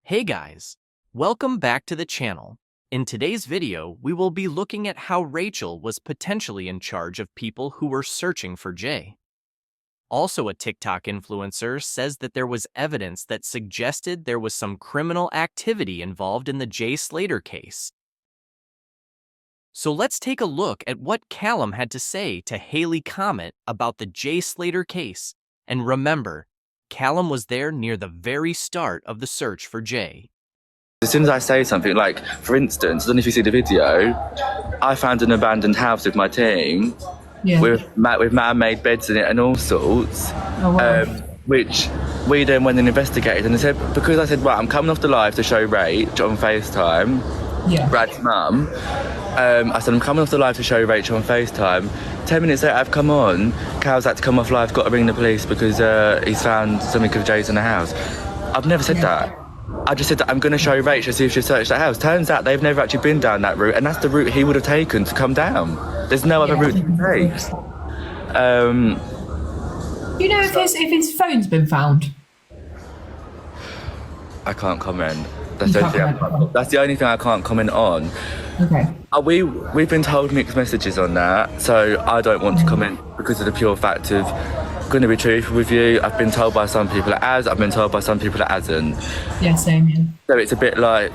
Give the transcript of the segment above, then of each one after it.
Hey guys, welcome back to the channel. In today's video, we will be looking at how Rachel was potentially in charge of people who were searching for Jay. Also, a TikTok influencer says that there was evidence that suggested there was some criminal activity involved in the Jay Slater case. So let's take a look at what Callum had to say to Haley Comet about the Jay Slater case. And remember, Callum was there near the very start of the search for Jay. As soon as I say something, like, for instance, I don't know if you see the video, I found an abandoned house with my team, with man-made beds in it and all sorts, which we then went and investigated. And they said, because I said, right, I'm coming off the live to show Rach on FaceTime, Brad's mum, I said, I'm coming off the live to show Rachel on FaceTime. 10 minutes later, I've come on, Cal's had to come off live, got to ring the police because he's found something of Jay's in the house. I've never said that. I just said that I'm going to show Rachel, see if she searched that house. Turns out they've never actually been down that route, and that's the route he would have taken to come down. There's no other route to take. You know if his phone's been found? I can't comment. That's the only thing I can't comment on. Okay. We've been told mixed messages on that, so I don't want to comment because of the pure fact of going to be truthful with you. I've been told by some people it has, I've been told by some people it hasn't. Yeah, same here. So it's a bit like,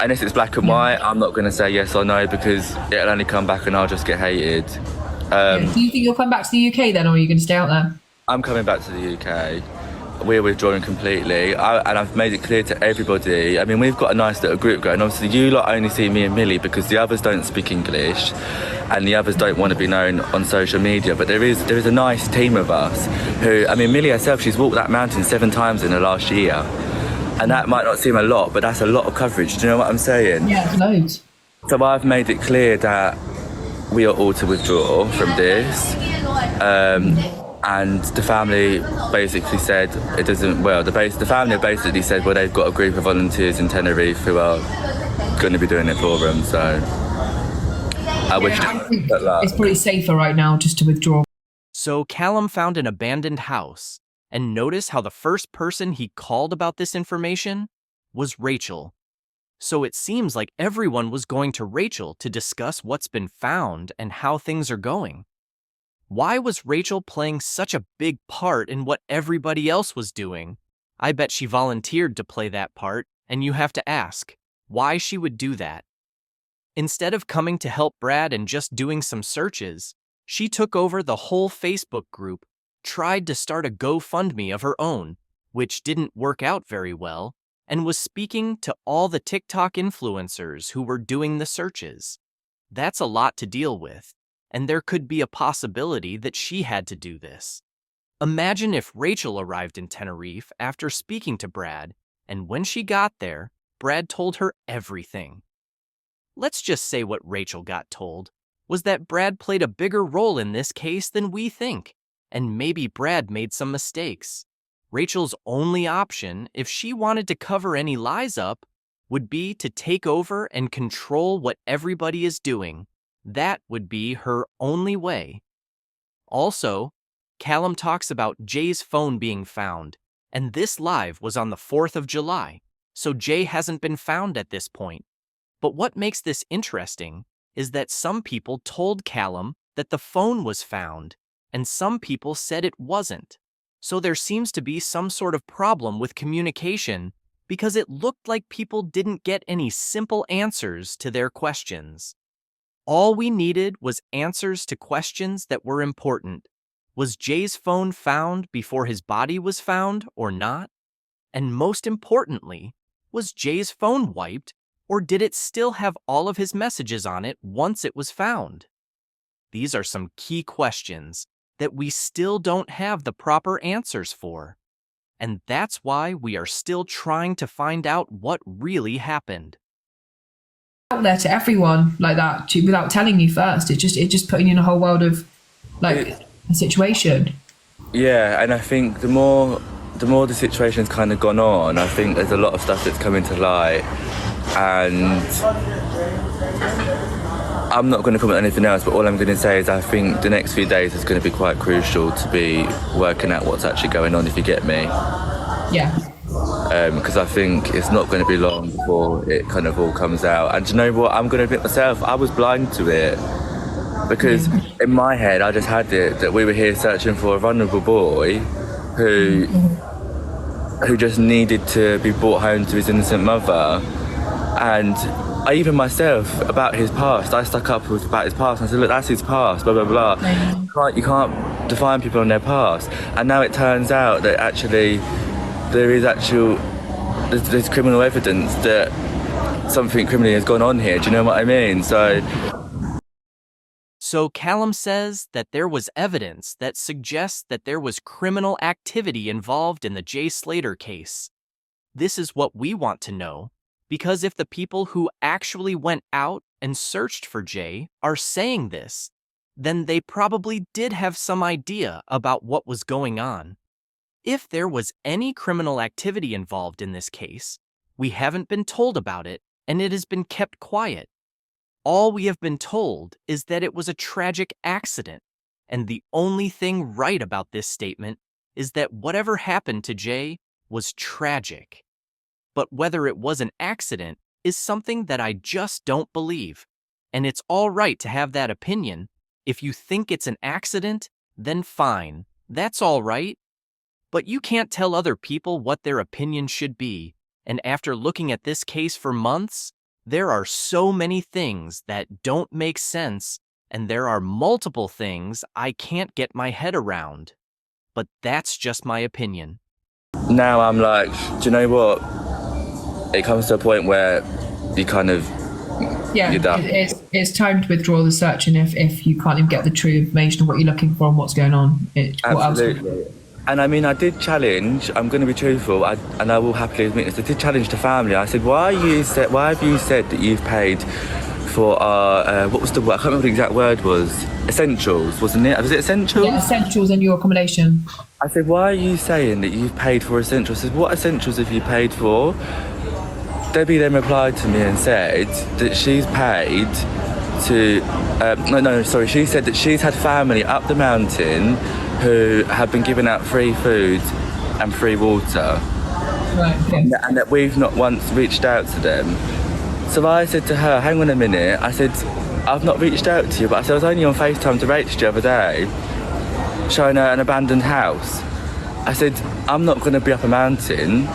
unless it's black and white, I'm not going to say yes or no because it'll only come back and I'll just get hated. Do you think you'll come back to the UK then, or are you going to stay out there? I'm coming back to the UK. We're withdrawing completely, and I've made it clear to everybody. I mean, we've got a nice little group going. Obviously, you lot only see me and Millie because the others don't speak English, and the others don't want to be known on social media. But there is a nice team of us who, I mean, Millie herself, she's walked that mountain 7 times in the last year, and that might not seem a lot, but that's a lot of coverage. Do you know what I'm saying? Yeah, it's loads. So I've made it clear that we are all to withdraw from this. And the family basically said it doesn't, well, the family basically said, well, they've got a group of volunteers in Tenerife who are going to be doing it for them, so I think it's probably safer right now just to withdraw. So Callum found an abandoned house, and notice how the first person he called about this information was Rachel. So it seems like everyone was going to Rachel to discuss what's been found and how things are going. Why was Rachel playing such a big part in what everybody else was doing? I bet she volunteered to play that part, and you have to ask why she would do that. Instead of coming to help Brad and just doing some searches, she took over the whole Facebook group, tried to start a GoFundMe of her own, which didn't work out very well, and was speaking to all the TikTok influencers who were doing the searches. That's a lot to deal with. And there could be a possibility that she had to do this. Imagine if Rachel arrived in Tenerife after speaking to Brad, and when she got there, Brad told her everything. Let's just say what Rachel got told was that Brad played a bigger role in this case than we think, and maybe Brad made some mistakes. Rachel's only option, if she wanted to cover any lies up, would be to take over and control what everybody is doing. That would be her only way. Also, Callum talks about Jay's phone being found, and this live was on the 4th of July, so Jay hasn't been found at this point. But what makes this interesting is that some people told Callum that the phone was found, and some people said it wasn't. So there seems to be some sort of problem with communication because it looked like people didn't get any simple answers to their questions. All we needed was answers to questions that were important. Was Jay's phone found before his body was found or not? And most importantly, was Jay's phone wiped or did it still have all of his messages on it once it was found? These are some key questions that we still don't have the proper answers for. And that's why we are still trying to find out what really happened. Out there to everyone like that without telling you first. It just putting you in a whole world of a situation. Yeah, and I think the more the situation's kind of gone on, I think there's a lot of stuff that's coming to light, and I'm not going to comment on anything else, but all I'm going to say is I think the next few days is going to be quite crucial to be working out what's actually going on, if you get me. Yeah. because I think it's not going to be long before it kind of all comes out. And do you know what? I'm going to admit myself, I was blind to it. Because in my head, I just had it that we were here searching for a vulnerable boy who just needed to be brought home to his innocent mother. And I, even myself, about his past, I stuck up with about his past. And I said, look, that's his past, blah, blah, blah. You can't define people on their past. And now it turns out that actually there's criminal evidence that something criminally has gone on here. Do you know what I mean? So Callum says that there was evidence that suggests that there was criminal activity involved in the Jay Slater case. This is what we want to know, because if the people who actually went out and searched for Jay are saying this, then they probably did have some idea about what was going on. If there was any criminal activity involved in this case, we haven't been told about it, and it has been kept quiet. All we have been told is that it was a tragic accident, and the only thing right about this statement is that whatever happened to Jay was tragic. But whether it was an accident is something that I just don't believe, and it's all right to have that opinion. If you think it's an accident, then fine, that's all right. But you can't tell other people what their opinion should be, and after looking at this case for months, there are so many things that don't make sense, and there are multiple things I can't get my head around. But that's just my opinion. Now I'm like, do you know what? It comes to a point where you kind of... Yeah, it's time to withdraw the search, and if you can't even get the true information of what you're looking for and what's going on, Absolutely. And I mean, I did challenge, I'm going to be truthful, and I will happily admit this, I did challenge the family. I said, why have you said that you've paid for our, what was the word? I can't remember what the exact word was. Essentials, wasn't it? Was it essentials? Yeah, essentials and your accommodation. I said, why are you saying that you've paid for essentials? I said, what essentials have you paid for? Debbie then replied to me and said that she's paid to, she said that she's had family up the mountain who have been giving out free food and free water. Right, okay. And that we've not once reached out to them. So I said to her, hang on a minute, I said, I've not reached out to you, but I said I was only on FaceTime to Rach the other day, showing her an abandoned house. I said, I'm not going to be up a mountain.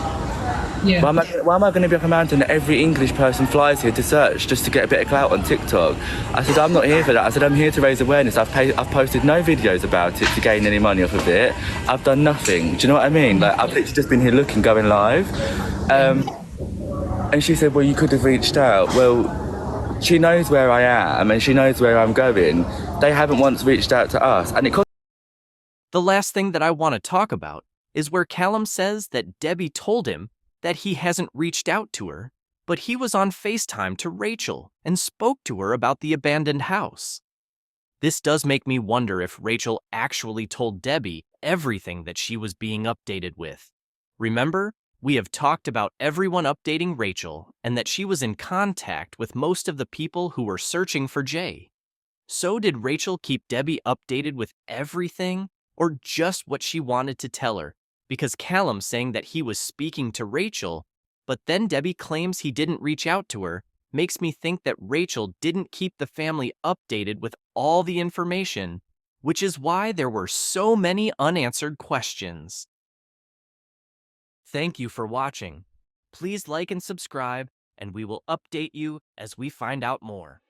Yeah. Why am I going to be up a mountain that every English person flies here to search just to get a bit of clout on TikTok? I said, I'm not here for that. I said, I'm here to raise awareness. I've posted no videos about it to gain any money off of it. I've done nothing. Do you know what I mean? Like, I've literally just been here looking, going live. And she said, well, you could have reached out. Well, she knows where I am and she knows where I'm going. They haven't once reached out to us. And The last thing that I want to talk about is where Callum says that Debbie told him that he hasn't reached out to her, but he was on FaceTime to Rachel and spoke to her about the abandoned house. This does make me wonder if Rachel actually told Debbie everything that she was being updated with. Remember, we have talked about everyone updating Rachel and that she was in contact with most of the people who were searching for Jay. So did Rachel keep Debbie updated with everything, or just what she wanted to tell her? Because Callum's saying that he was speaking to Rachel, but then Debbie claims he didn't reach out to her, makes me think that Rachel didn't keep the family updated with all the information, which is why there were so many unanswered questions. Thank you for watching. Please like and subscribe, and we will update you as we find out more.